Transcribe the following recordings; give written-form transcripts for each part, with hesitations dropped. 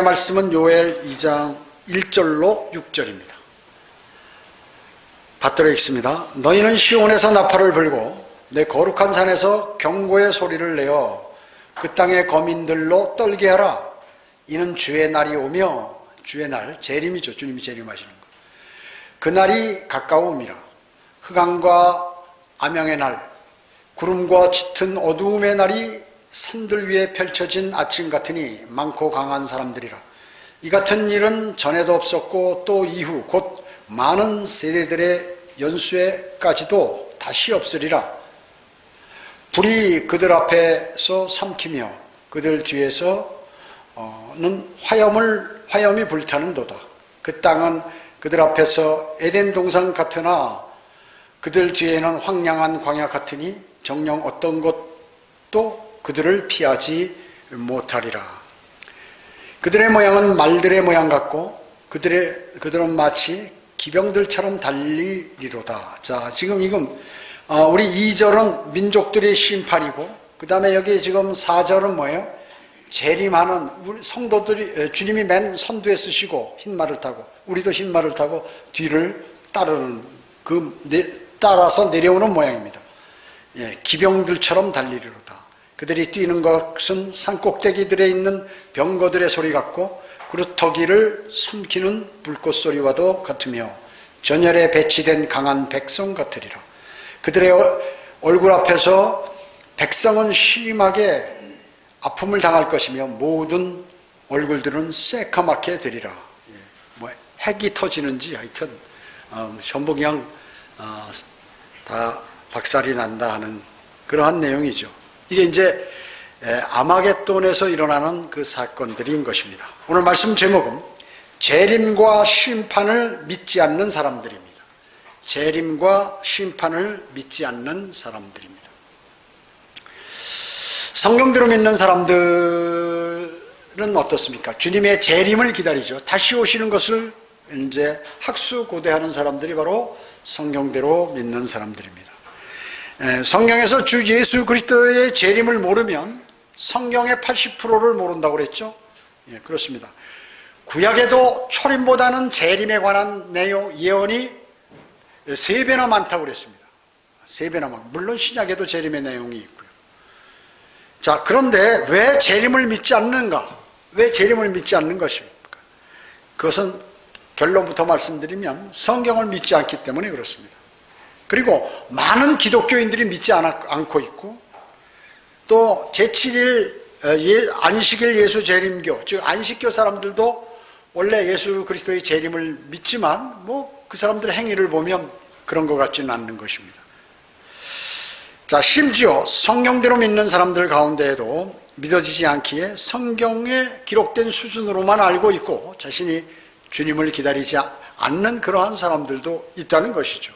말씀은 요엘 2장 1절로 6절입니다. 받들어 읽습니다. 너희는 시온에서 나팔을 불고 내 거룩한 산에서 경고의 소리를 내어 그 땅의 거민들로 떨게 하라. 이는 주의 날이 오며, 주의 날, 재림이죠. 주님이 재림하시는 것. 그 날이 가까움이라. 흑암과 암양의 날, 구름과 짙은 어두움의 날이 산들 위에 펼쳐진 아침 같으니 많고 강한 사람들이라. 이 같은 일은 전에도 없었고 또 이후 곧 많은 세대들의 연수에까지도 다시 없으리라. 불이 그들 앞에서 삼키며 그들 뒤에서는 화염이 불타는도다. 그 땅은 그들 앞에서 에덴 동산 같으나 그들 뒤에는 황량한 광야 같으니 정녕 어떤 것도 그들을 피하지 못하리라. 그들의 모양은 말들의 모양 같고 그들은 마치 기병들처럼 달리리로다. 자, 지금 우리 2절은 민족들의 심판이고, 그 다음에 여기 지금 4절은 뭐예요? 재림하는 우리 성도들이, 주님이 맨 선두에 쓰시고 흰말을 타고, 우리도 흰말을 타고 뒤를 따라서 내려오는 모양입니다. 예, 기병들처럼 달리리로다. 그들이 뛰는 것은 산꼭대기들에 있는 병거들의 소리 같고 그루터기를 삼키는 불꽃 소리와도 같으며 전열에 배치된 강한 백성 같으리라. 그들의 얼굴 앞에서 백성은 심하게 아픔을 당할 것이며 모든 얼굴들은 새카맣게 되리라. 핵이 터지는지 하여튼 전부 그냥 다 박살이 난다 하는 그러한 내용이죠. 이게 이제 아마겟돈에서 일어나는 그 사건들인 것입니다. 오늘 말씀 제목은 재림과 심판을 믿지 않는 사람들입니다. 재림과 심판을 믿지 않는 사람들입니다. 성경대로 믿는 사람들은 어떻습니까? 주님의 재림을 기다리죠. 다시 오시는 것을 이제 학수고대하는 사람들이 바로 성경대로 믿는 사람들입니다. 성경에서 주 예수 그리스도의 재림을 모르면 성경의 80%를 모른다고 그랬죠? 예, 그렇습니다. 구약에도 초림보다는 재림에 관한 내용, 예언이 3배나 많다고 그랬습니다. 3배나 많고, 물론 신약에도 재림의 내용이 있고요. 자, 그런데 왜 재림을 믿지 않는가? 왜 재림을 믿지 않는 것입니까? 그것은 결론부터 말씀드리면 성경을 믿지 않기 때문에 그렇습니다. 그리고 많은 기독교인들이 믿지 않고 있고, 또 제7일 안식일 예수 재림교, 즉 안식교 사람들도 원래 예수 그리스도의 재림을 믿지만 그 사람들의 행위를 보면 그런 것 같지는 않는 것입니다. 자, 심지어 성경대로 믿는 사람들 가운데에도 믿어지지 않기에 성경에 기록된 수준으로만 알고 있고 자신이 주님을 기다리지 않는 그러한 사람들도 있다는 것이죠.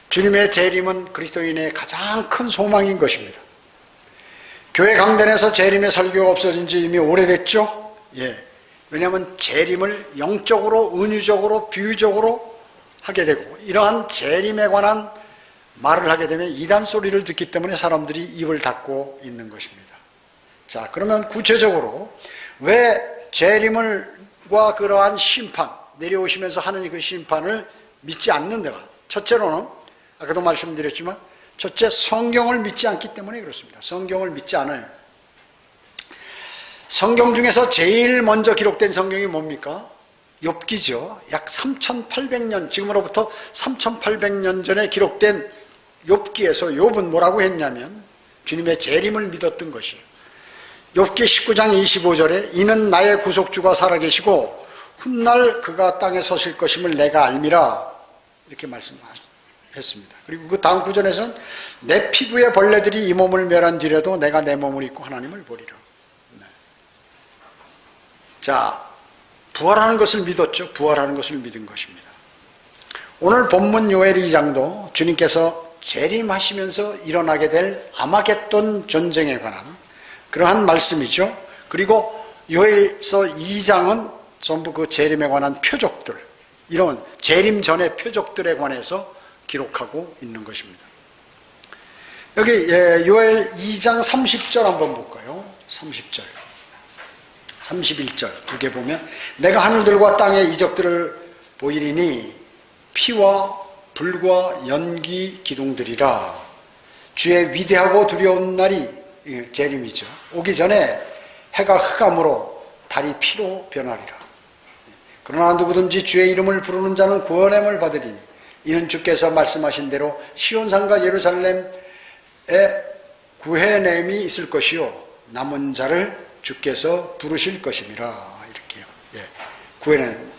주님의 재림은 그리스도인의 가장 큰 소망인 것입니다. 교회 강단에서 재림의 설교가 없어진 지 이미 오래됐죠? 예. 왜냐하면 재림을 영적으로, 은유적으로, 비유적으로 하게 되고, 이러한 재림에 관한 말을 하게 되면 이단 소리를 듣기 때문에 사람들이 입을 닫고 있는 것입니다. 자, 그러면 구체적으로 왜 재림과 그러한 심판, 내려오시면서 하는 그 심판을 믿지 않는데가, 첫째로는 아까도 말씀드렸지만 첫째, 성경을 믿지 않기 때문에 그렇습니다. 성경을 믿지 않아요. 성경 중에서 제일 먼저 기록된 성경이 뭡니까? 욥기죠. 약 3800년, 지금으로부터 3800년 전에 기록된 욥기에서 욥은 뭐라고 했냐면 주님의 재림을 믿었던 것이에요. 욥기 19장 25절에 이는 나의 구속주가 살아계시고 훗날 그가 땅에 서실 것임을 내가 알미라, 이렇게 말씀하셨습니다. 그리고 그 다음 구절에서는 내 피부의 벌레들이 이 몸을 멸한 뒤라도 내가 내 몸을 입고 하나님을 보리라. 네. 자, 부활하는 것을 믿었죠. 부활하는 것을 믿은 것입니다. 오늘 본문 요엘 2장도 주님께서 재림하시면서 일어나게 될 아마겟돈 전쟁에 관한 그러한 말씀이죠. 그리고 요엘서 2장은 전부 그 재림에 관한 표적들, 이런 재림 전의 표적들에 관해서 기록하고 있는 것입니다. 여기 요엘 2장 30절 한번 볼까요? 30절. 31절 두 개 보면 내가 하늘들과 땅의 이적들을 보이리니 피와 불과 연기 기둥들이라. 주의 위대하고 두려운 날이 재림이죠. 오기 전에 해가 흑암으로 달이 피로 변하리라. 그러나 누구든지 주의 이름을 부르는 자는 구원함을 받으리니 이는 주께서 말씀하신 대로 시온산과 예루살렘에 구해냄이 있을 것이요 남은 자를 주께서 부르실 것임이라. 이렇게요. 예. 구해낸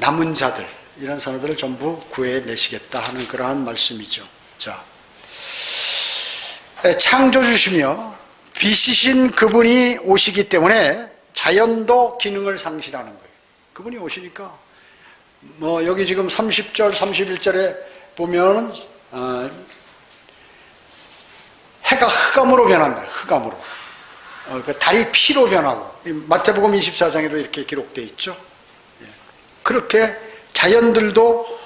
남은 자들 이런 사람들을 전부 구해내시겠다 하는 그러한 말씀이죠. 자, 창조주시며 빛이신 그분이 오시기 때문에 자연도 기능을 상실하는 거예요. 그분이 오시니까 여기 지금 30절 31절에 보면 해가 흑암으로 변한다. 흑암으로. 달이 피로 변하고 마태복음 24장에도 이렇게 기록되어 있죠. 그렇게 자연들도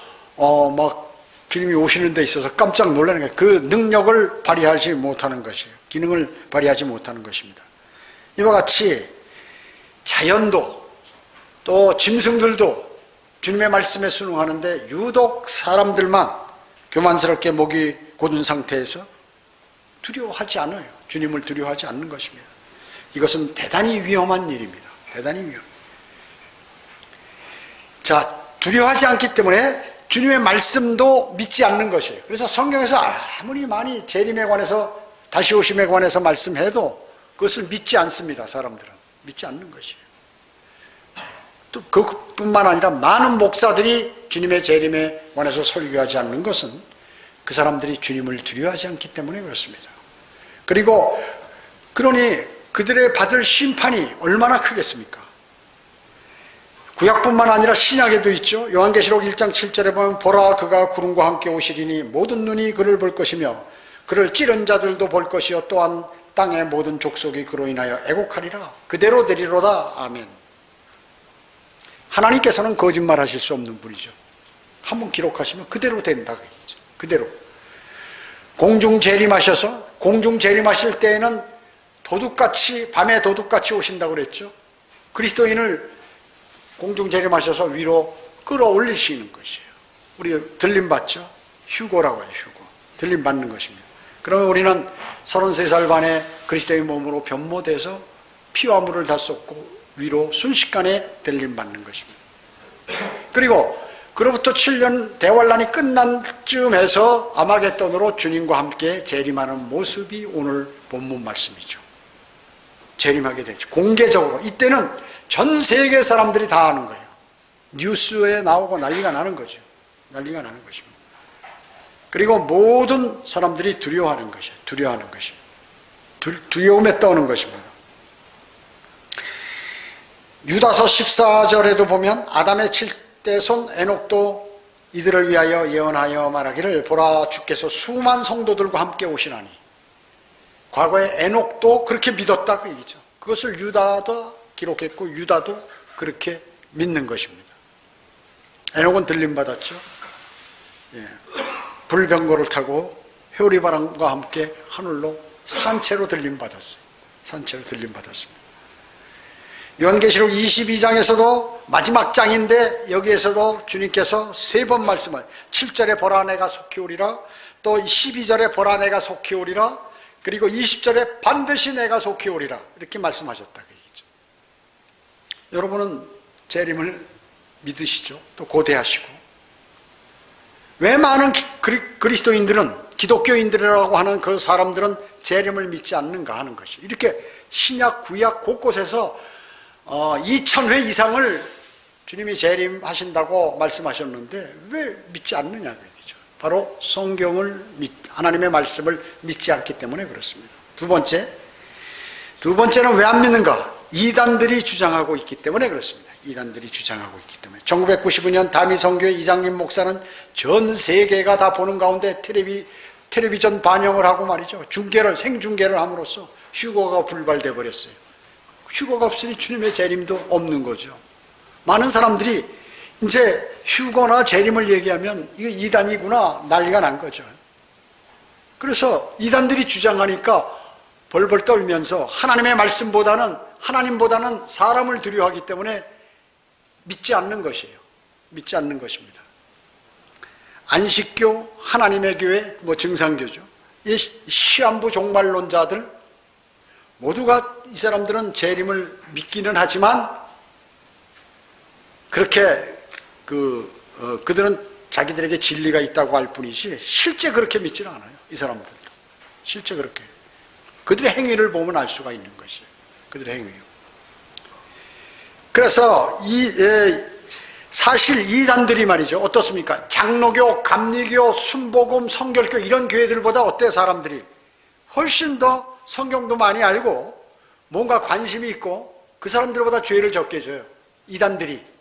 막 주님이 오시는 데 있어서 깜짝 놀라는 거예요. 그 능력을 발휘하지 못하는 것이에요. 기능을 발휘하지 못하는 것입니다. 이와 같이 자연도 또 짐승들도 주님의 말씀에 순응하는데 유독 사람들만 교만스럽게 목이 곧은 상태에서 두려워하지 않아요. 주님을 두려워하지 않는 것입니다. 이것은 대단히 위험한 일입니다. 대단히 위험. 자, 두려워하지 않기 때문에 주님의 말씀도 믿지 않는 것이에요. 그래서 성경에서 아무리 많이 재림에 관해서 다시 오심에 관해서 말씀해도 그것을 믿지 않습니다. 사람들은 믿지 않는 것이에요. 또 그것뿐만 아니라 많은 목사들이 주님의 재림에 관해서 설교하지 않는 것은 그 사람들이 주님을 두려워하지 않기 때문에 그렇습니다. 그러니 그들의 받을 심판이 얼마나 크겠습니까? 구약뿐만 아니라 신약에도 있죠. 요한계시록 1장 7절에 보면 보라 그가 구름과 함께 오시리니 모든 눈이 그를 볼 것이며 그를 찌른 자들도 볼 것이요 또한 땅의 모든 족속이 그로 인하여 애곡하리라. 그대로 되리로다. 아멘. 하나님께서는 거짓말하실 수 없는 분이죠. 한번 기록하시면 그대로 된다. 그얘기죠. 그대로. 공중 재림하셔서 공중 재림하실 때에는 도둑같이 밤에 도둑같이 오신다고 그랬죠. 그리스도인을 공중 재림하셔서 위로 끌어올리시는 것이에요. 우리 들림 받죠? 휴거라고 해요. 휴거. 들림 받는 것입니다. 그러면 우리는 33살 반에 그리스도의 몸으로 변모돼서 피와 물을 다 쏟고 위로 순식간에 들림 받는 것입니다. 그리고 그로부터 7년 대환란이 끝난 쯤에서 아마겟돈으로 주님과 함께 재림하는 모습이 오늘 본문 말씀이죠. 재림하게 되죠. 공개적으로. 이때는 전 세계 사람들이 다 아는 거예요. 뉴스에 나오고 난리가 나는 거죠. 난리가 나는 것입니다. 그리고 모든 사람들이 두려워하는 것이에요. 두려워하는 것이에요. 두려움에 떠오는 것입니다. 유다서 14절에도 보면 아담의 7대 손 에녹도 이들을 위하여 예언하여 말하기를 보라 주께서 수만 성도들과 함께 오시나니. 과거에 에녹도 그렇게 믿었다 그 얘기죠. 그것을 유다도 기록했고 유다도 그렇게 믿는 것입니다. 에녹은 들림받았죠. 예. 불병거를 타고 회오리바람과 함께 하늘로 산채로 들림받았어요. 산채로 들림받았습니다. 요한계시록 22장에서도 마지막 장인데 여기에서도 주님께서 3번 말씀을 7절에 보라 내가 속히 오리라, 또 12절에 보라 내가 속히 오리라, 그리고 20절에 반드시 내가 속히 오리라 이렇게 말씀하셨다 그 얘기죠. 여러분은 재림을 믿으시죠? 또 고대하시고. 왜 많은 그리스도인들은 기독교인들이라고 하는 그 사람들은 재림을 믿지 않는가 하는 것이 이렇게 신약 구약 곳곳에서 2000회 이상을 주님이 재림하신다고 말씀하셨는데 왜 믿지 않느냐 그 얘기죠. 바로 성경을 하나님의 말씀을 믿지 않기 때문에 그렇습니다. 두 번째는 왜 안 믿는가? 이단들이 주장하고 있기 때문에 그렇습니다. 이단들이 주장하고 있기 때문에. 1992년 다미성교회 이장님 목사는 전 세계가 다 보는 가운데 텔레비전 반영을 하고 말이죠. 생중계를 함으로써 휴거가 불발돼 버렸어요. 휴거가 없으니 주님의 재림도 없는 거죠. 많은 사람들이 이제 휴거나 재림을 얘기하면 이거 이단이구나 난리가 난 거죠. 그래서 이단들이 주장하니까 벌벌 떨면서 하나님의 말씀보다는 하나님보다는 사람을 두려워하기 때문에 믿지 않는 것이에요. 믿지 않는 것입니다. 안식교, 하나님의 교회, 증상교죠. 이 시한부 종말론자들 모두가 이 사람들은 재림을 믿기는 하지만 그렇게 그들은 자기들에게 진리가 있다고 할 뿐이지 실제 그렇게 믿지는 않아요. 이 사람들도 실제 그렇게 그들의 행위를 보면 알 수가 있는 것이에요. 그들의 행위요. 그래서 사실 이단들이 말이죠. 어떻습니까? 장로교, 감리교, 순복음, 성결교 이런 교회들보다 어때요? 사람들이 훨씬 더 성경도 많이 알고 뭔가 관심이 있고 그 사람들보다 죄를 적게 져요. 이단들이.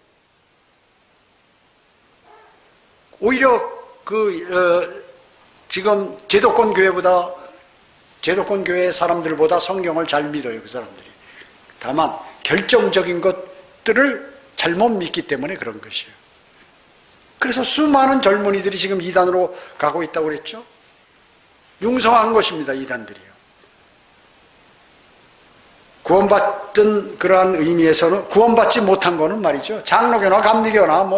오히려 지금 제도권 교회 사람들보다 성경을 잘 믿어요. 그 사람들이. 다만 결정적인 것들을 잘못 믿기 때문에 그런 것이에요. 그래서 수많은 젊은이들이 지금 이단으로 가고 있다고 그랬죠. 융성한 것입니다. 이단들이요. 구원받던 그러한 의미에서는 구원받지 못한 거는 말이죠. 장로교나 감리교나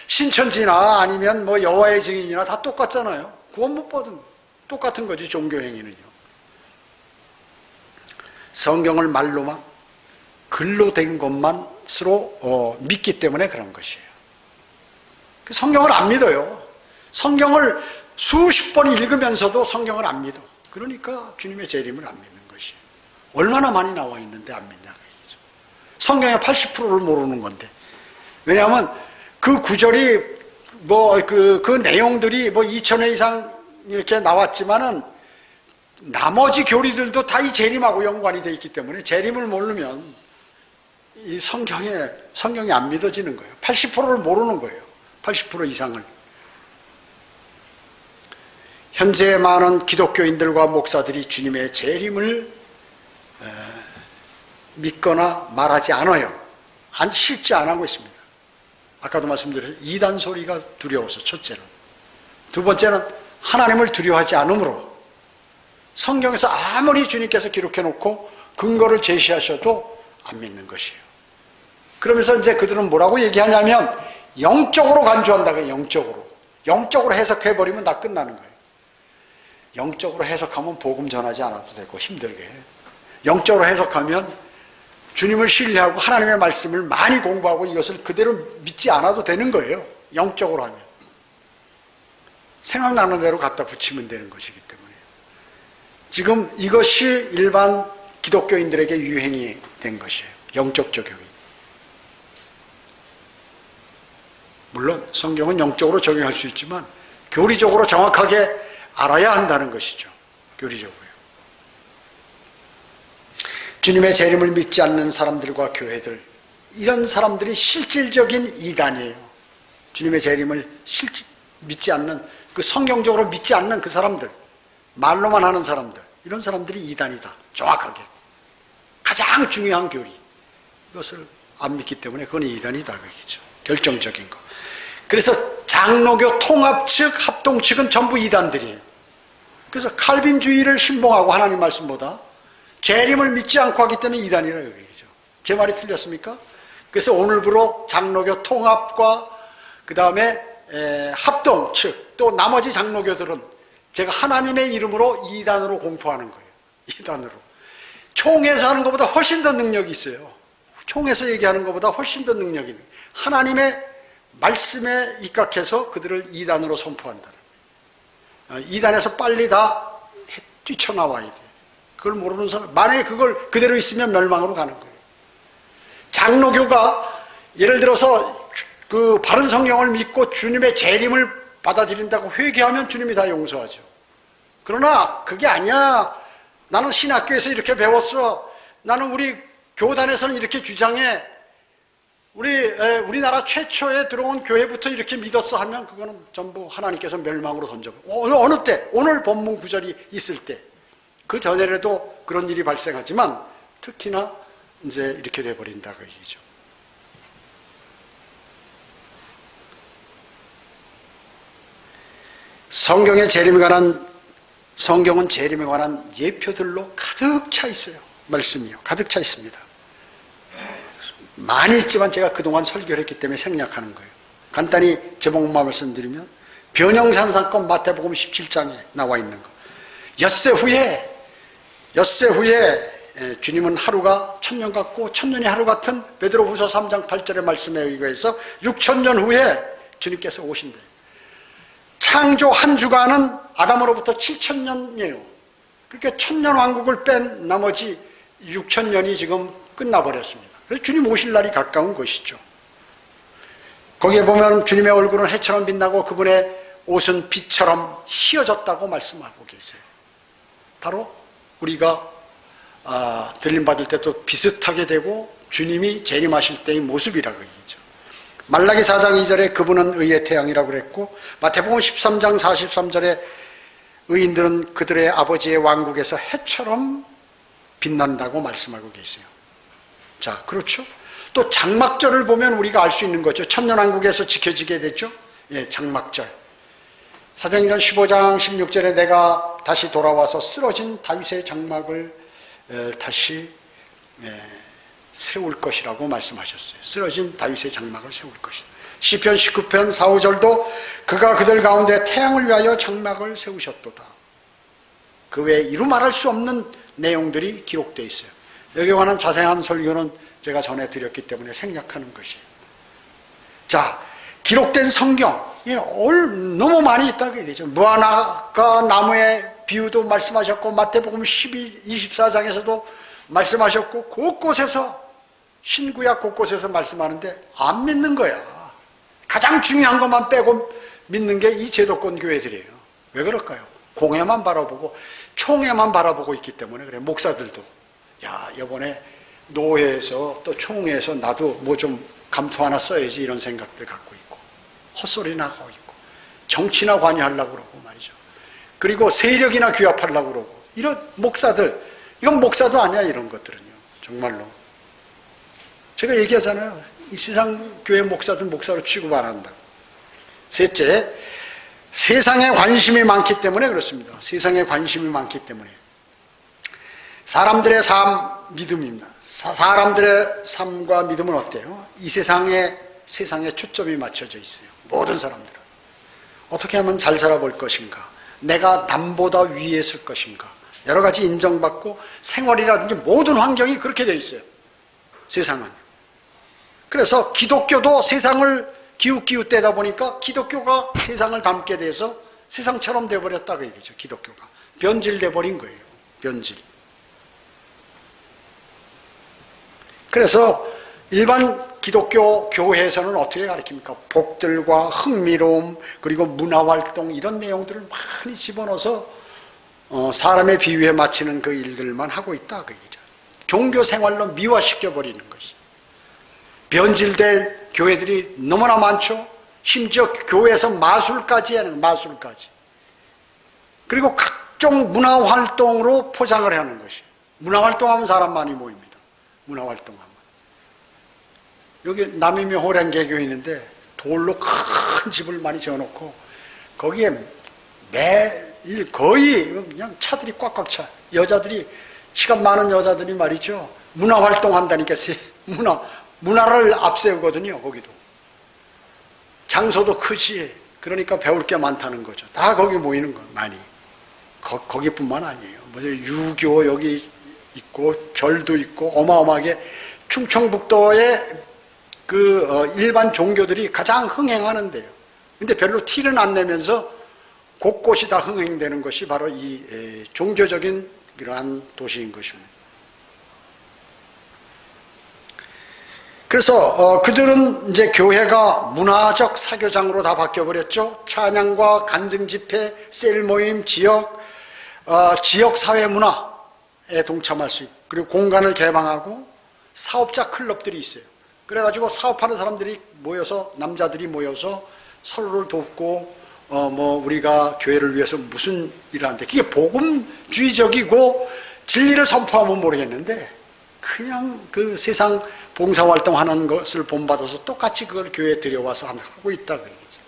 신천지나 아니면 여호와의 증인이나 다 똑같잖아요. 구원 못 받은 똑같은 거지. 종교 행위는요. 성경을 말로만 글로 된 것만으로 믿기 때문에 그런 것이에요. 성경을 안 믿어요. 성경을 수십 번 읽으면서도 성경을 안 믿어. 그러니까 주님의 재림을 안 믿는 것이에요. 얼마나 많이 나와 있는데 안 믿냐 얘기죠. 성경의 80%를 모르는 건데. 왜냐하면 그 구절이 그 내용들이 2000회 이상 이렇게 나왔지만은 나머지 교리들도 다 이 재림하고 연관이 되어 있기 때문에 재림을 모르면 이 성경이 안 믿어지는 거예요. 80%를 모르는 거예요. 80% 이상을. 현재 많은 기독교인들과 목사들이 주님의 재림을 믿거나 말하지 않아요. 실제 안 하고 있습니다. 아까도 말씀드렸죠. 이단 소리가 두려워서 첫째는. 두 번째는 하나님을 두려워하지 않으므로 성경에서 아무리 주님께서 기록해놓고 근거를 제시하셔도 안 믿는 것이에요. 그러면서 이제 그들은 뭐라고 얘기하냐면 영적으로 간주한다. 영적으로 해석해버리면 다 끝나는 거예요. 영적으로 해석하면 복음 전하지 않아도 되고 힘들게. 영적으로 해석하면 주님을 신뢰하고 하나님의 말씀을 많이 공부하고 이것을 그대로 믿지 않아도 되는 거예요. 영적으로 하면. 생각나는 대로 갖다 붙이면 되는 것이기 때문에. 지금 이것이 일반 기독교인들에게 유행이 된 것이에요. 영적 적용이. 물론 성경은 영적으로 적용할 수 있지만 교리적으로 정확하게 알아야 한다는 것이죠. 교리적으로요. 주님의 재림을 믿지 않는 사람들과 교회들, 이런 사람들이 실질적인 이단이에요. 주님의 재림을 믿지 않는, 성경적으로 믿지 않는 그 사람들, 말로만 하는 사람들, 이런 사람들이 이단이다. 정확하게. 가장 중요한 교리. 이것을 안 믿기 때문에 그건 이단이다. 그얘기죠. 결정적인 거. 그래서 장로교 통합 측, 합동 측은 전부 이단들이에요. 그래서 칼빈주의를 신봉하고 하나님 말씀보다 재림을 믿지 않고 하기 때문에 이단이라고 얘기죠. 제 말이 틀렸습니까? 그래서 오늘부로 장로교 통합과 그 다음에 합동 측, 또 나머지 장로교들은 제가 하나님의 이름으로 이단으로 공포하는 거예요. 이단으로. 총회에서 하는 것보다 훨씬 더 능력이 있어요. 총회에서 얘기하는 것보다 훨씬 더 능력이 있는 거예요. 하나님의 말씀에 입각해서 그들을 이단으로 선포한다는 거예요. 이단에서 빨리 다 뛰쳐나와야 돼요. 그걸 모르는 사람, 만약에 그걸 그대로 있으면 멸망으로 가는 거예요. 장로교가 예를 들어서 그 바른 성경을 믿고 주님의 재림을 받아들인다고 회개하면 주님이 다 용서하죠. 그러나 그게 아니야. 나는 신학교에서 이렇게 배웠어. 나는 우리 교단에서는 이렇게 주장해. 우리나라 최초에 들어온 교회부터 이렇게 믿었어 하면 그거는 전부 하나님께서 멸망으로 던져버려요. 어느 때? 오늘 본문 구절이 있을 때. 그 전에라도 그런 일이 발생하지만 특히나 이제 이렇게 돼버린다 그 얘기죠. 성경은 재림에 관한 예표들로 가득 차 있어요. 말씀이요. 가득 차 있습니다. 많이 있지만 제가 그동안 설교를 했기 때문에 생략하는 거예요. 간단히 제목만 말씀드리면 변형산사건 마태복음 17장에 나와 있는 거. 엿새 후에 주님은 하루가 천년 같고 천년이 하루 같은 베드로후서 3장 8절의 말씀에 의거해서 6천년 후에 주님께서 오신대요. 창조 한 주간은 아담으로부터 7천년이에요. 그러니까 천년 왕국을 뺀 나머지 6천년이 지금 끝나버렸습니다. 그래서 주님 오실 날이 가까운 것이죠. 거기에 보면 주님의 얼굴은 해처럼 빛나고 그분의 옷은 빛처럼 휘어졌다고 말씀하고 계세요. 바로 우리가 들림받을 때 또 비슷하게 되고 주님이 재림하실 때의 모습이라고 얘기죠. 말라기 4장 2절에 그분은 의의 태양이라고 그랬고, 마태복음 13장 43절에 의인들은 그들의 아버지의 왕국에서 해처럼 빛난다고 말씀하고 계세요. 자, 그렇죠. 또 장막절을 보면 우리가 알 수 있는 거죠. 천년왕국에서 지켜지게 됐죠. 예, 장막절. 사도행전 15장 16절에 내가 다시 돌아와서 쓰러진 다윗의 장막을 다시 세울 것이라고 말씀하셨어요. 쓰러진 다윗의 장막을 세울 것이다. 시편 19편 4, 5절도 그가 그들 가운데 태양을 위하여 장막을 세우셨도다. 그 외에 이루 말할 수 없는 내용들이 기록되어 있어요. 여기에 관한 자세한 설교는 제가 전해드렸기 때문에 생략하는 것이에요. 자, 기록된 성경 너무 많이 있다고 얘기죠. 무화과 나무의 비유도 말씀하셨고, 마태복음 24장에서도 말씀하셨고, 곳곳에서 신구약 곳곳에서 말씀하는데 안 믿는 거야. 가장 중요한 것만 빼고 믿는 게 이 제도권 교회들이에요. 왜 그럴까요? 공회만 바라보고 총회만 바라보고 있기 때문에 그래. 목사들도 야, 이번에 노회에서 또 총회에서 나도 뭐 좀 감투 하나 써야지 이런 생각들 갖고 있고, 헛소리나 하고 있고, 정치나 관여하려고 그러고 말이죠. 그리고 세력이나 규합하려고 그러고, 이런 목사들, 이건 목사도 아니야. 이런 것들은요, 정말로 제가 얘기하잖아요. 이 세상 교회 목사들 목사로 취급 안 한다고. 셋째, 세상에 관심이 많기 때문에 그렇습니다. 세상에 관심이 많기 때문에. 사람들의 삶, 믿음입니다. 사람들의 삶과 믿음은 어때요? 이 세상에 초점이 맞춰져 있어요. 모든 사람들은 어떻게 하면 잘 살아볼 것인가, 내가 남보다 위에 설 것인가, 여러 가지 인정받고 생활이라든지 모든 환경이 그렇게 되어 있어요. 세상은. 그래서 기독교도 세상을 기웃기웃대다 보니까 기독교가 세상을 닮게 돼서 세상처럼 돼버렸다고 얘기죠. 기독교가 변질돼 버린 거예요. 변질. 그래서 일반 기독교 교회에서는 어떻게 가르칩니까? 복들과 흥미로움, 그리고 문화활동, 이런 내용들을 많이 집어넣어서 사람의 비유에 맞추는 그 일들만 하고 있다 그 얘기죠. 종교 생활로 미화시켜버리는 것이. 변질된 교회들이 너무나 많죠. 심지어 교회에서 마술까지 하는, 마술까지. 그리고 각종 문화활동으로 포장을 하는 것이. 문화활동하면 사람 많이 모입니다. 문화활동하면. 여기 남이며 호랭개교 있는데 돌로 큰 집을 많이 지어놓고 거기에 매일 거의 그냥 차들이 꽉꽉 차. 여자들이, 시간 많은 여자들이 말이죠, 문화활동 한다니까 문화를 앞세우거든요. 거기도 장소도 크지. 그러니까 배울 게 많다는 거죠. 다 거기 모이는 거 많이. 거기뿐만 아니에요. 뭐 유교 여기 있고 절도 있고, 어마어마하게 충청북도에 일반 종교들이 가장 흥행하는데요. 근데 별로 티는 안 내면서 곳곳이 다 흥행되는 것이 바로 이 종교적인 이러한 도시인 것입니다. 그래서 그들은 이제 교회가 문화적 사교장으로 다 바뀌어버렸죠. 찬양과 간증 집회, 셀 모임, 지역 사회 문화에 동참할 수 있고, 그리고 공간을 개방하고 사업자 클럽들이 있어요. 그래가지고 사업하는 사람들이 모여서, 남자들이 모여서 서로를 돕고, 우리가 교회를 위해서 무슨 일을 하는데, 그게 복음주의적이고 진리를 선포하면 모르겠는데, 그냥 그 세상 봉사활동 하는 것을 본받아서 똑같이 그걸 교회에 들여와서 하고 있다 그 얘기죠.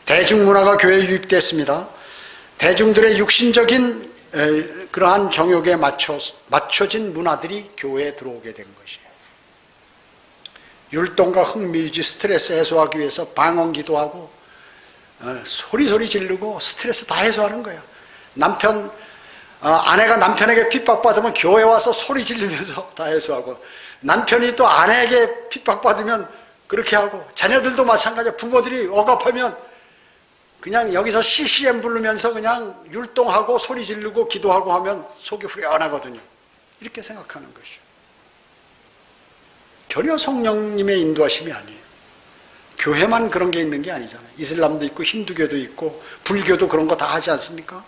대중문화가 교회에 유입됐습니다. 대중들의 육신적인 그러한 정욕에 맞춰진 문화들이 교회에 들어오게 된 것이에요. 율동과 흥미유지 스트레스 해소하기 위해서 방언기도 하고 소리 지르고 스트레스 다 해소하는 거야. 아내가 남편에게 핍박받으면 교회 와서 소리 지르면서 다 해소하고, 남편이 또 아내에게 핍박받으면 그렇게 하고, 자녀들도 마찬가지야. 부모들이 억압하면 그냥 여기서 CCM 부르면서 그냥 율동하고 소리 지르고 기도하고 하면 속이 후련하거든요. 이렇게 생각하는 것이죠. 전혀 성령님의 인도하심이 아니에요. 교회만 그런 게 있는 게 아니잖아요. 이슬람도 있고 힌두교도 있고 불교도 그런 거 다 하지 않습니까?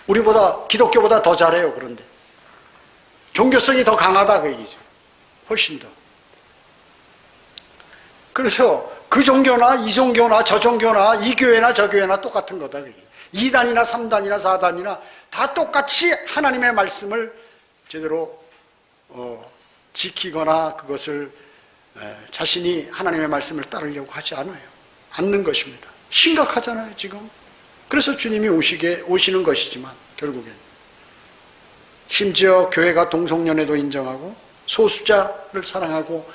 우리보다, 기독교보다 더 잘해요. 그런데 종교성이 더 강하다 그 얘기죠. 훨씬 더. 그래서 그 종교나 이 종교나 저 종교나 이 교회나 저 교회나 똑같은 거다. 2단이나 3단이나 4단이나 다 똑같이 하나님의 말씀을 제대로 지키거나 그것을 자신이 하나님의 말씀을 따르려고 하지 않는 것입니다. 심각하잖아요 지금. 그래서 주님이 오시는 것이지만 결국엔 심지어 교회가 동성연애도 인정하고 소수자를 사랑하고,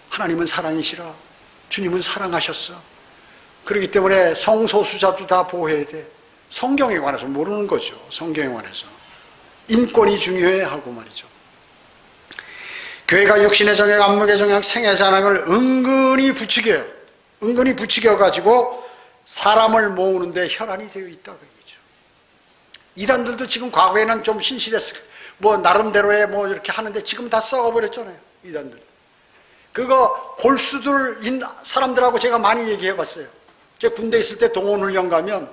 하나님은 사랑이시라, 주님은 사랑하셨어. 그렇기 때문에 성소수자도 다 보호해야 돼. 성경에 관해서 모르는 거죠. 성경에 관해서 인권이 중요해 하고 말이죠. 교회가 육신의 정욕, 안목의 정욕, 생의 자랑을 은근히 부추겨 가지고 사람을 모으는데 혈안이 되어 있다고 얘기죠. 이단들도 지금 과거에는 좀 신실했을, 나름대로의 이렇게 하는데 지금 다 썩어버렸잖아요. 이단들. 그거 골수들인 사람들하고 제가 많이 얘기해 봤어요. 제가 군대 있을 때 동원훈련 가면,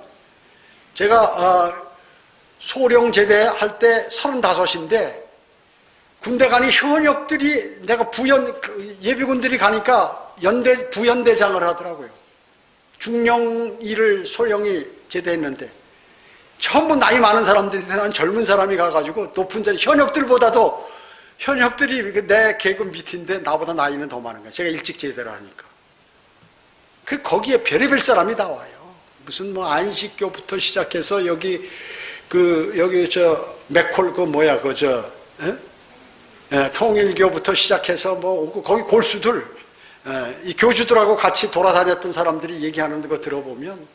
제가 소령 제대 할 때 35인데 군대 가니 현역들이, 내가 예비군들이 가니까 부연대장을 하더라고요. 중령일을 소령이 제대했는데 전부 나이 많은 사람들이, 난 젊은 사람이 가가지고 높은 자리, 현역들이 내 계급 밑인데 나보다 나이는 더 많은 거야. 제가 일찍 제대를 하니까. 거기에 별의별 사람이 다 와요. 무슨 안식교부터 시작해서 여기 맥콜 통일교부터 시작해서 거기 골수들, 이 교주들하고 같이 돌아다녔던 사람들이 얘기하는 거 들어보면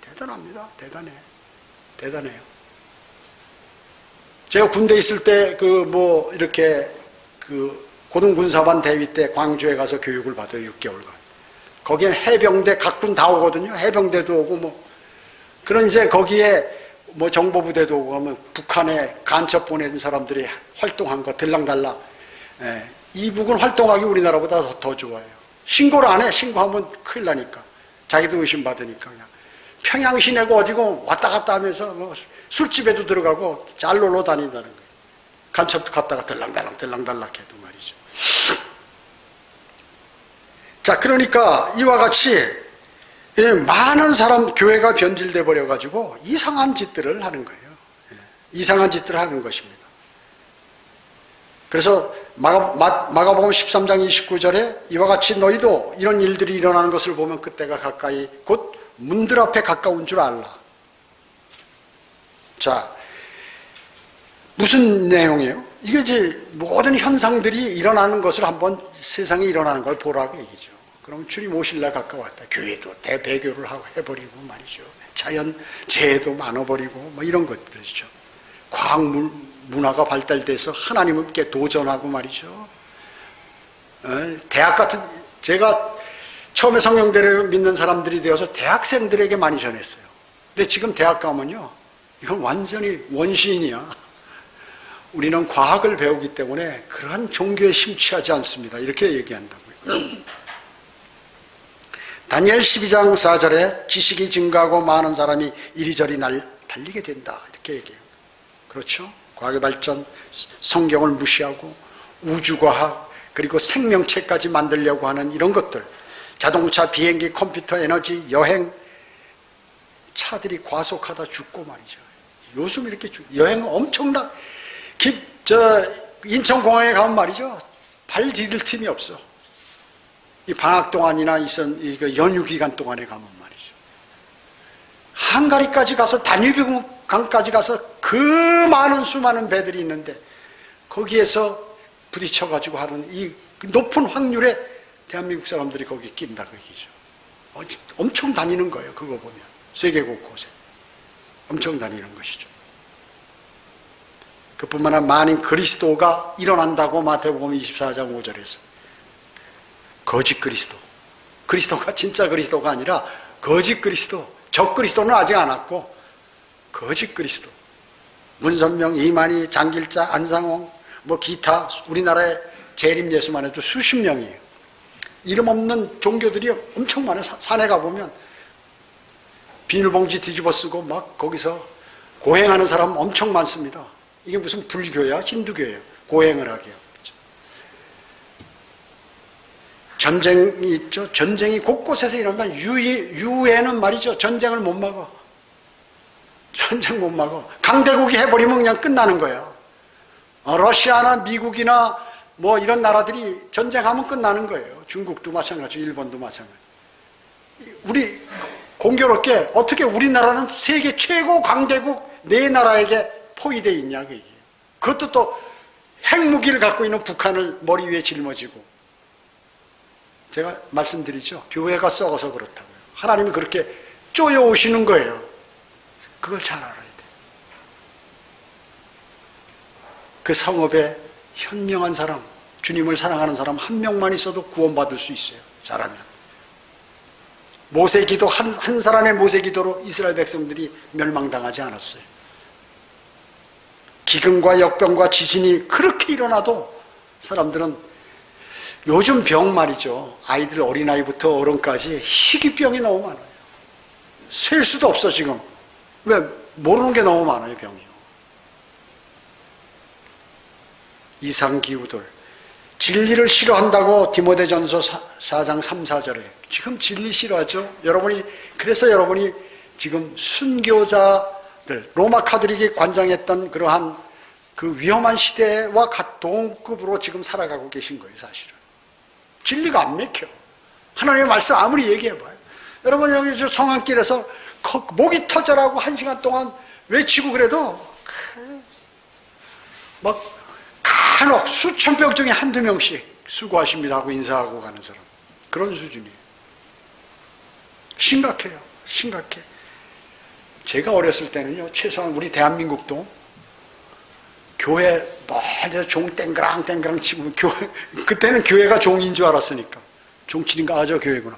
대단합니다. 대단해요. 제가 군대 있을 때 이렇게 고등군사반 대위 때 광주에 가서 교육을 받아요. 6개월간. 거기엔 해병대, 각군 다 오거든요. 해병대도 오고 그런 이제 거기에 정보부대도 오고 하면 북한에 간첩 보내는 사람들이 활동한 거 들랑달랑. 이북은 활동하기 우리나라보다 더 좋아요. 신고를 안 해. 신고하면 큰일 나니까. 자기도 의심받으니까 그냥. 평양 시내고 어디고 왔다 갔다 하면서 술집에도 들어가고 잘 놀러 다닌다는 거예요. 간첩도 갔다가 들랑달랑 해도 말이죠. 자, 그러니까 이와 같이 많은 사람, 교회가 변질돼 버려가지고 이상한 짓들을 하는 거예요. 이상한 짓들을 하는 것입니다. 그래서 마가복음 13장 29절에 이와 같이 너희도 이런 일들이 일어나는 것을 보면 그때가 가까이 곧 문들 앞에 가까운 줄 알라. 자, 무슨 내용이에요? 이게 이제 모든 현상들이 일어나는 것을 한번 세상에 일어나는 걸 보라고 얘기죠. 그럼 주님 오실 날 가까웠다. 교회도 대배교를 해버리고 말이죠. 자연 재해도 많아버리고 이런 것들이죠. 과학 문화가 발달돼서 하나님께 도전하고 말이죠. 대학 같은, 제가 처음에 성령대를 믿는 사람들이 되어서 대학생들에게 많이 전했어요. 근데 지금 대학 가면요, 이건 완전히 원시인이야. 우리는 과학을 배우기 때문에 그러한 종교에 심취하지 않습니다. 이렇게 얘기한다고요. 다니엘 12장 4절에 지식이 증가하고 많은 사람이 이리저리 달리게 된다. 이렇게 얘기해요. 그렇죠? 과학의 발전, 성경을 무시하고 우주과학, 그리고 생명체까지 만들려고 하는 이런 것들, 자동차, 비행기, 컴퓨터, 에너지, 여행, 차들이 과속하다 죽고 말이죠. 요즘 이렇게 여행 엄청나. 인천공항에 가면 말이죠, 발 디딜 틈이 없어. 이 방학 동안이나 연휴 기간 동안에 가면 말이죠. 한가리까지 가서, 다뉴비강까지 가서 그 많은 수많은 배들이 있는데 거기에서 부딪혀가지고 하는 이 높은 확률에 대한민국 사람들이 거기 낀다 그 얘기죠. 엄청 다니는 거예요. 그거 보면 세계 곳곳에 엄청 다니는 것이죠. 그뿐만 아니라 만인 그리스도가 일어난다고 마태복음 24장 5절에서 거짓 그리스도, 그리스도가 진짜 그리스도가 아니라 거짓 그리스도, 적 그리스도는 아직 안 왔고 거짓 그리스도, 문선명, 이만희, 장길자, 안상홍, 뭐 기타 우리나라의 재림 예수만 해도 수십 명이에요. 이름 없는 종교들이 엄청 많아요. 산에 가보면 비닐봉지 뒤집어 쓰고 막 거기서 고행하는 사람 엄청 많습니다. 이게 무슨 불교야? 힌두교예요. 고행을 하게요. 전쟁이 있죠. 전쟁이 곳곳에서 일어나면 유해는 말이죠. 전쟁을 못 막아. 전쟁 못 막아. 강대국이 해버리면 그냥 끝나는 거예요. 러시아나 미국이나 뭐 이런 나라들이 전쟁하면 끝나는 거예요. 중국도 마찬가지고 일본도 마찬가지. 우리 공교롭게 어떻게 우리나라는 세계 최고 강대국 네 나라에게 포위되어 있냐 그 얘기예요. 그것도 또 핵무기를 갖고 있는 북한을 머리 위에 짊어지고. 제가 말씀드리죠. 교회가 썩어서 그렇다고요. 하나님이 그렇게 쪼여오시는 거예요. 그걸 잘 알아야 돼요. 그 성읍에 현명한 사람, 주님을 사랑하는 사람 한 명만 있어도 구원받을 수 있어요. 잘하면. 모세 기도 한 사람의 모세 기도로 이스라엘 백성들이 멸망당하지 않았어요. 기근과 역병과 지진이 그렇게 일어나도 사람들은 요즘 병 말이죠. 아이들 어린아이부터 어른까지 희귀병이 너무 많아요. 셀 수도 없어 지금. 왜? 모르는 게 너무 많아요. 병이요. 이상기후들 진리를 싫어한다고 디모데전서 4장 3, 4절에 지금 진리 싫어하죠? 그래서 여러분이 지금 순교자들 로마 카톨릭이 관장했던 그러한 그 위험한 시대와 동급으로 지금 살아가고 계신 거예요. 사실은 진리가 안 맥혀. 하나님의 말씀 아무리 얘기해봐요. 여러분 여기 저 성안길에서 목이 터져라고 1시간 동안 외치고 그래도 막 간혹 수천 명 중에 한두 명씩 수고하십니다 하고 인사하고 가는 사람. 그런 수준이에요. 심각해요. 심각해. 제가 어렸을 때는요, 최소한 우리 대한민국도 교회 멀리서 종 땡그랑 치고, 그때는 교회가 종인 줄 알았으니까. 종치니까 아, 저 교회구나.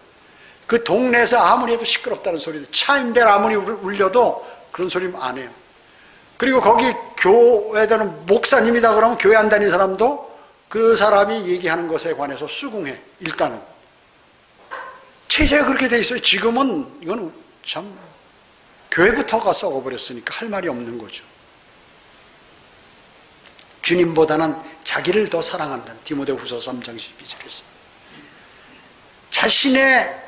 그 동네에서 아무리 해도 시끄럽다는 소리도, 차임벨 아무리 울려도 그런 소리 안 해요. 그리고 거기 교회에는 목사님이다 그러면 교회 안 다니는 사람도 그 사람이 얘기하는 것에 관해서 수긍해. 일단은 체제가 그렇게 돼 있어요. 지금은 이건 참 교회부터가 썩어버렸으니까 할 말이 없는 거죠. 주님보다는 자기를 더 사랑한다는 디모데후서 3장 12절에서 자신의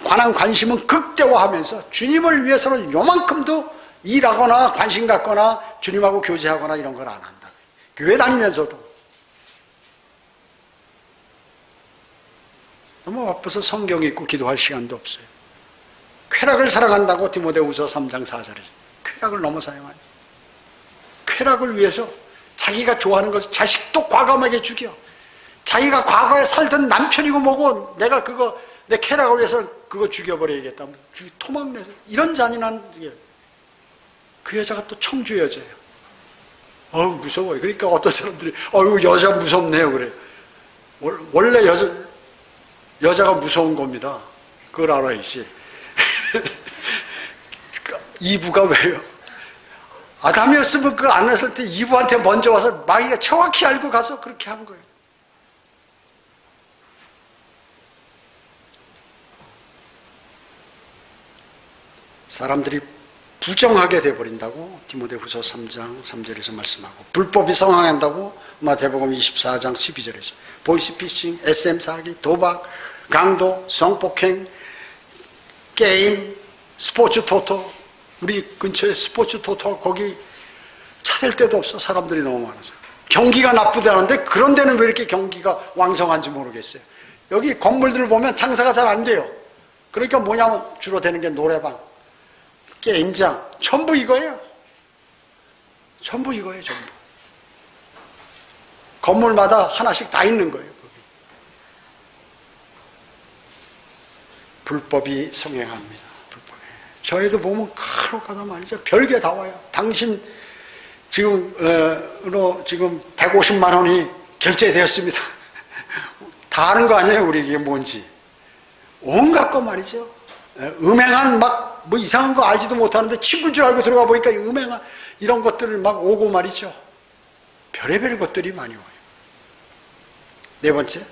관한 관심은 극대화하면서 주님을 위해서는 요만큼도 일하거나 관심 갖거나 주님하고 교제하거나 이런 걸 안 한다. 교회 다니면서도 너무 바빠서 성경 읽고 기도할 시간도 없어요. 쾌락을 사랑한다고 디모데후서 3장 4절에서 쾌락을 너무 사용하니 쾌락을 위해서 자기가 좋아하는 것을 자식도 과감하게 죽여. 자기가 과거에 살던 남편이고 뭐고 내가 그거 내 쾌락을 위해서 그거 죽여버려야겠다. 토막내서 이런 잔인한 그 여자가 또 청주 여자예요. 무서워요. 그러니까 어떤 사람들이 여자 무섭네요 그래. 원래 여자가 무서운 겁니다. 그걸 알아야지. 이브가 왜요? 아담이었으면 그거 안 했을 때 이브한테 먼저 와서 마귀가 정확히 알고 가서 그렇게 한 거예요. 사람들이 부정하게 돼버린다고 디모데후서 3장 3절에서 말씀하고 불법이 성행한다고 마태복음 24장 12절에서 보이스피싱, SM 사기, 도박, 강도, 성폭행, 게임, 스포츠 토토. 우리 근처에 스포츠 토토 거기 찾을 데도 없어. 사람들이 너무 많아서. 경기가 나쁘다는데 그런 데는 왜 이렇게 경기가 왕성한지 모르겠어요. 여기 건물들을 보면 장사가 잘 안 돼요. 그러니까 뭐냐면 주로 되는 게 노래방, 게임장, 전부 이거예요. 전부 이거예요. 전부. 건물마다 하나씩 다 있는 거예요. 거기. 불법이 성행합니다. 불법이. 저희도 보면 간혹가다 말이죠. 별게 다 와요. 당신 지금 150만 원이 결제되었습니다. 다 아는 거 아니에요? 우리 이게 뭔지. 온갖 거 말이죠. 음행한 막 뭐 이상한 거 알지도 못하는데 친구인 줄 알고 들어가 보니까 음행한 이런 것들을 막 오고 말이죠. 별의별 것들이 많이 와요. 네 번째,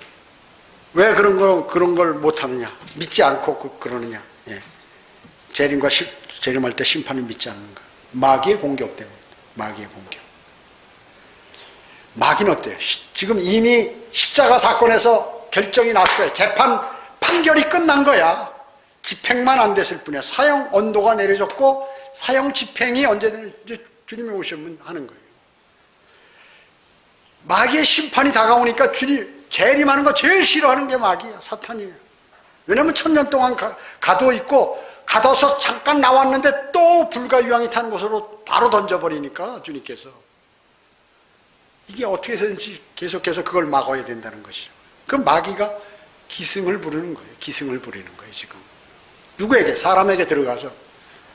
왜 그런 걸 못하느냐? 믿지 않고 그러느냐? 예. 재림할 때 심판을 믿지 않는 거. 마귀의 공격 때문에. 마귀의 공격. 마귀는 어때요? 지금 이미 십자가 사건에서 결정이 났어요. 판결이 끝난 거야. 집행만 안 됐을 뿐이야. 사형 언도가 내려졌고 사형 집행이 언제든 주님이 오시면 하는 거예요. 마귀의 심판이 다가오니까 주님 재림하는 거 제일 싫어하는 게 마귀야. 사탄이에요. 왜냐하면 1000년 동안 가두어 있고 가둬서 잠깐 나왔는데 또 불과 유황이 탄 곳으로 바로 던져버리니까 주님께서 이게 어떻게 해서든지 계속해서 그걸 막아야 된다는 것이죠. 그럼 마귀가 기승을 부르는 거예요. 기승을 부리는 거예요. 지금 누구에게? 사람에게 들어가서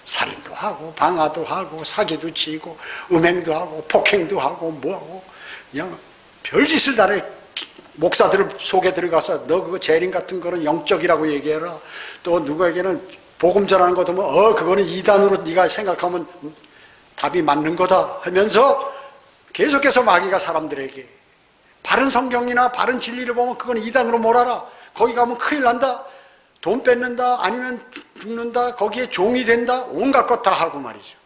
살인도 하고 방화도 하고 사기도 치고 음행도 하고 폭행도 하고 뭐하고 그냥 별짓을 다 해. 목사들 속에 들어가서 너 그거 재림 같은 거는 영적이라고 얘기해라. 또 누구에게는 복음 전하는 것도 뭐 그거는 이단으로 네가 생각하면 답이 맞는 거다 하면서 계속해서 마귀가 사람들에게 바른 성경이나 바른 진리를 보면 그건 이단으로 몰아라. 거기 가면 큰일 난다. 돈 뺏는다. 아니면 죽는다. 거기에 종이 된다. 온갖 것 다 하고 말이죠.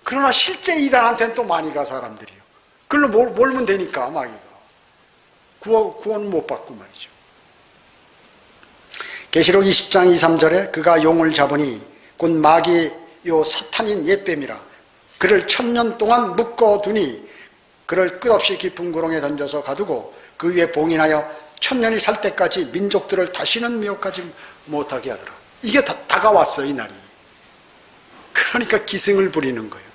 그러나 실제 이단한테는 또 많이 가 사람들이요. 그걸로 몰면 되니까 마귀가 구원 못 받고 말이죠. 계시록 20장 2, 3절에 그가 용을 잡으니 곧 마귀요 사탄인 옛뱀이라 그를 1000년 동안 묶어두니 그를 끝없이 깊은 구렁에 던져서 가두고 그 위에 봉인하여 1000년이 살 때까지 민족들을 다시는 미혹하지 못하게 하더라. 이게 다가왔어요. 이 날이. 그러니까 기승을 부리는 거예요.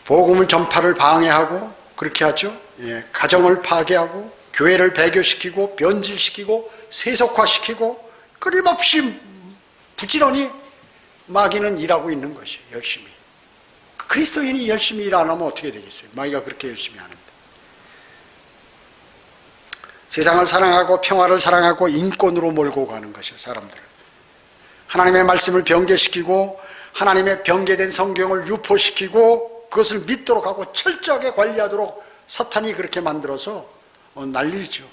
복음을 전파를 방해하고 그렇게 하죠. 예, 가정을 파괴하고 교회를 배교시키고 변질시키고 세속화시키고 끊임없이 부지런히 마귀는 일하고 있는 것이에요. 열심히. 그리스도인이 열심히 일 안 하면 어떻게 되겠어요? 마귀가 그렇게 열심히 하는데. 세상을 사랑하고 평화를 사랑하고 인권으로 몰고 가는 것이에요. 사람들을. 하나님의 말씀을 변개시키고 하나님의 변개된 성경을 유포시키고 그것을 믿도록 하고 철저하게 관리하도록 사탄이 그렇게 만들어서 난리죠.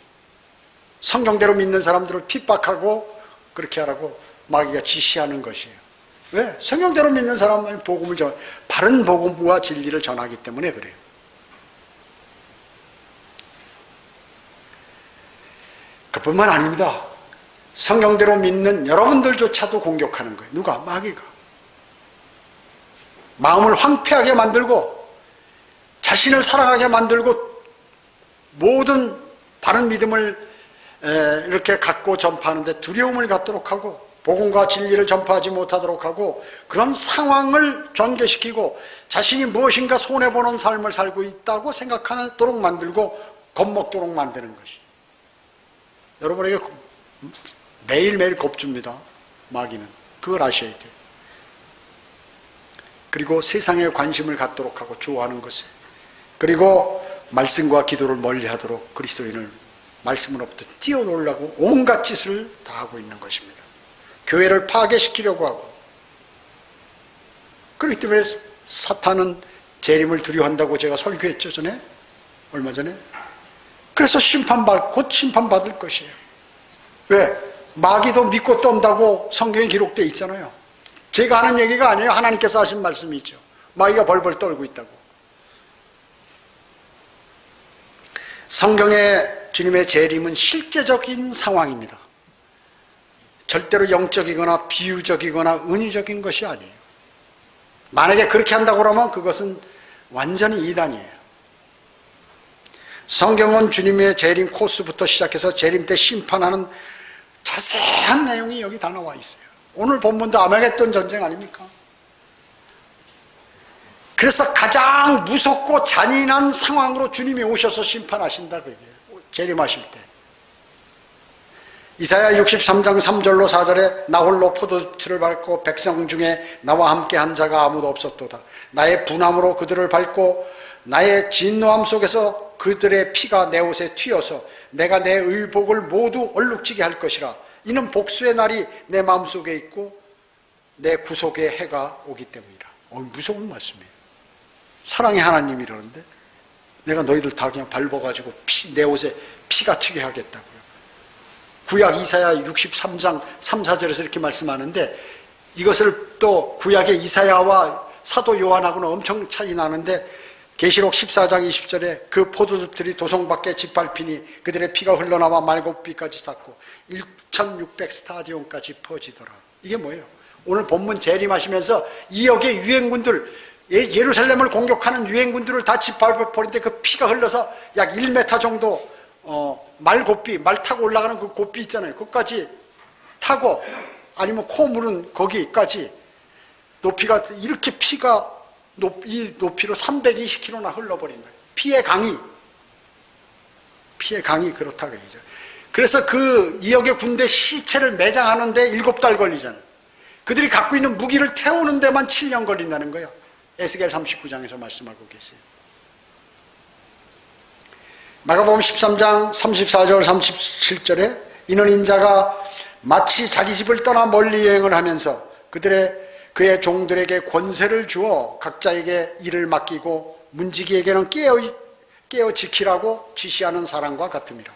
성경대로 믿는 사람들을 핍박하고 그렇게 하라고 마귀가 지시하는 것이에요. 왜? 성경대로 믿는 사람은 바른 복음과 진리를 전하기 때문에 그래요. 그뿐만 아닙니다. 성경대로 믿는 여러분들조차도 공격하는 거예요. 누가? 마귀가. 마음을 황폐하게 만들고 자신을 사랑하게 만들고 모든 바른 믿음을 이렇게 갖고 전파하는데 두려움을 갖도록 하고 복음과 진리를 전파하지 못하도록 하고 그런 상황을 전개시키고 자신이 무엇인가 손해보는 삶을 살고 있다고 생각하도록 만들고 겁먹도록 만드는 것이. 여러분에게 매일매일 겁줍니다. 마귀는. 그걸 아셔야 돼요. 그리고 세상에 관심을 갖도록 하고 좋아하는 것에 그리고 말씀과 기도를 멀리하도록 그리스도인을 말씀으로부터 뛰어놀라고 온갖 짓을 다 하고 있는 것입니다. 교회를 파괴시키려고 하고 그렇기 때문에 사탄은 재림을 두려워한다고 제가 설교했죠. 전에 얼마 전에. 그래서 곧 심판받을 것이에요. 왜? 마귀도 믿고 떤다고 성경에 기록되어 있잖아요. 제가 하는 얘기가 아니에요. 하나님께서 하신 말씀이 있죠. 마귀가 벌벌 떨고 있다고. 성경의 주님의 재림은 실제적인 상황입니다. 절대로 영적이거나 비유적이거나 은유적인 것이 아니에요. 만약에 그렇게 한다고 그러면 그것은 완전히 이단이에요. 성경은 주님의 재림 코스부터 시작해서 재림 때 심판하는 자세한 내용이 여기 다 나와 있어요. 오늘 본문도 아마겟돈 전쟁 아닙니까? 그래서 가장 무섭고 잔인한 상황으로 주님이 오셔서 심판하신다 그게 재림하실 때. 이사야 63장 3절로 4절에 나 홀로 포도주를 밟고 백성 중에 나와 함께 한 자가 아무도 없었도다. 나의 분함으로 그들을 밟고 나의 진노함 속에서 그들의 피가 내 옷에 튀어서 내가 내 의복을 모두 얼룩지게 할 것이라. 이는 복수의 날이 내 마음속에 있고 내 구속의 해가 오기 때문이라. 무서운 말씀이에요. 사랑의 하나님이라는데 내가 너희들 다 그냥 밟아가지고 내 옷에 피가 튀게 하겠다고요. 구약 이사야 63장 3, 4절에서 이렇게 말씀하는데 이것을 또 구약의 이사야와 사도 요한하고는 엄청 차이 나는데 계시록 14장 20절에 그 포도즙들이 도성 밖에 짓밟히니 그들의 피가 흘러나와 말고비까지 닿고 1600 스타디온까지 퍼지더라. 이게 뭐예요? 오늘 본문 재림하시면서 이 역의 유행군들, 예루살렘을 공격하는 유행군들을 다 짓밟아버리는데 그 피가 흘러서 약 1m 정도 말고비, 말 타고 올라가는 그 고비 있잖아요. 그것까지 타고 아니면 코 무는 거기까지 높이가 이렇게 피가 이 높이로 320km나 흘러버린다. 피의 강이 그렇다고 얘기죠. 그래서 그 이역의 군대 시체를 매장하는데 7달 걸리잖아요. 그들이 갖고 있는 무기를 태우는 데만 7년 걸린다는 거예요. 에스겔 39장에서 말씀하고 계세요. 마가복음 13장 34절 37절에 이는 인자가 마치 자기 집을 떠나 멀리 여행을 하면서 그의 종들에게 권세를 주어 각자에게 일을 맡기고 문지기에게는 깨어 지키라고 지시하는 사람과 같음이라.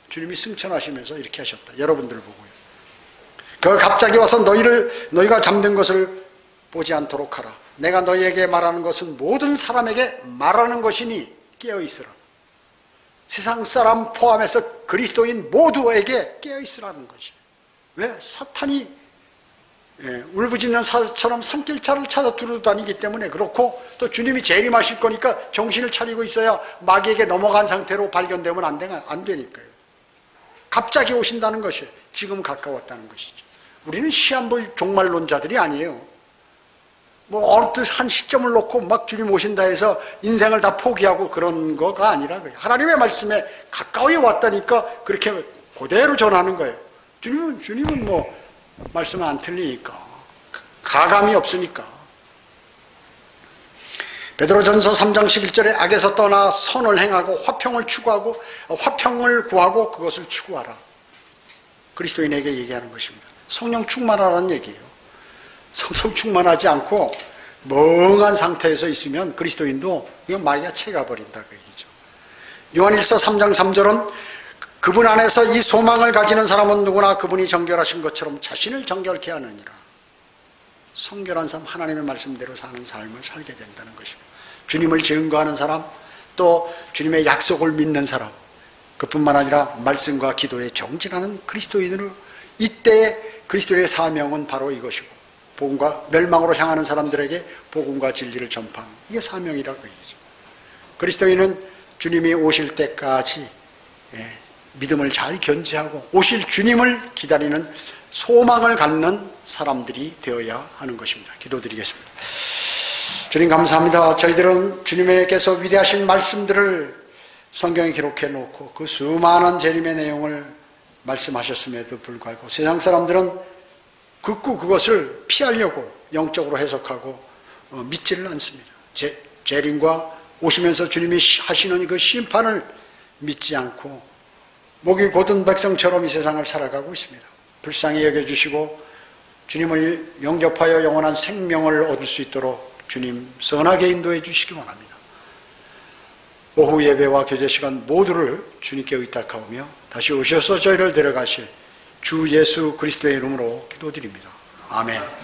주님이 승천하시면서 이렇게 하셨다. 여러분들을 보고요. 그 갑자기 와서 너희가 잠든 것을 보지 않도록 하라. 내가 너희에게 말하는 것은 모든 사람에게 말하는 것이니 깨어있으라. 세상 사람 포함해서 그리스도인 모두에게 깨어있으라는 것이. 왜? 사탄이 울부짖는 사자처럼 산길차를 찾아 두루다니기 때문에 그렇고, 또 주님이 재림하실 거니까 정신을 차리고 있어야 마귀에게 넘어간 상태로 발견되면 안 되니까요. 갑자기 오신다는 것이에요. 지금 가까웠다는 것이죠. 우리는 시한부 종말론자들이 아니에요. 어느 한 시점을 놓고 막 주님 오신다 해서 인생을 다 포기하고 그런 거가 아니라 거예요. 하나님의 말씀에 가까이 왔다니까 그렇게 그대로 전하는 거예요. 주님은 말씀은 안 틀리니까, 가감이 없으니까. 베드로전서 3장 11절에 악에서 떠나 선을 행하고 화평을 구하고 그것을 추구하라. 그리스도인에게 얘기하는 것입니다. 성령 충만하라는 얘기예요. 성령 충만하지 않고 멍한 상태에서 있으면 그리스도인도 이건 마귀가 채가버린다 그 얘기죠. 요한일서 3장 3절은 그분 안에서 이 소망을 가지는 사람은 누구나 그분이 정결하신 것처럼 자신을 정결케 하느니라. 성결한 삶, 하나님의 말씀대로 사는 삶을 살게 된다는 것입니다. 주님을 증거하는 사람, 또 주님의 약속을 믿는 사람, 그뿐만 아니라 말씀과 기도에 정진하는 그리스도인으로, 이때의 그리스도의 사명은 바로 이것이고, 복음과 멸망으로 향하는 사람들에게 복음과 진리를 전파하는, 이게 사명이라고 얘기죠. 그리스도인은 주님이 오실 때까지 믿음을 잘 견지하고 오실 주님을 기다리는 소망을 갖는 사람들이 되어야 하는 것입니다. 기도드리겠습니다. 주님 감사합니다. 저희들은 주님께서 위대하신 말씀들을 성경에 기록해 놓고 그 수많은 재림의 내용을 말씀하셨음에도 불구하고 세상 사람들은 극구 그것을 피하려고 영적으로 해석하고 믿지를 않습니다. 재림과 오시면서 주님이 하시는 그 심판을 믿지 않고 목이 곧은 백성처럼 이 세상을 살아가고 있습니다. 불쌍히 여겨주시고 주님을 영접하여 영원한 생명을 얻을 수 있도록 주님 선하게 인도해 주시기 원합니다. 오후 예배와 교제 시간 모두를 주님께 의탁하오며 다시 오셔서 저희를 데려가실 주 예수 그리스도의 이름으로 기도드립니다. 아멘.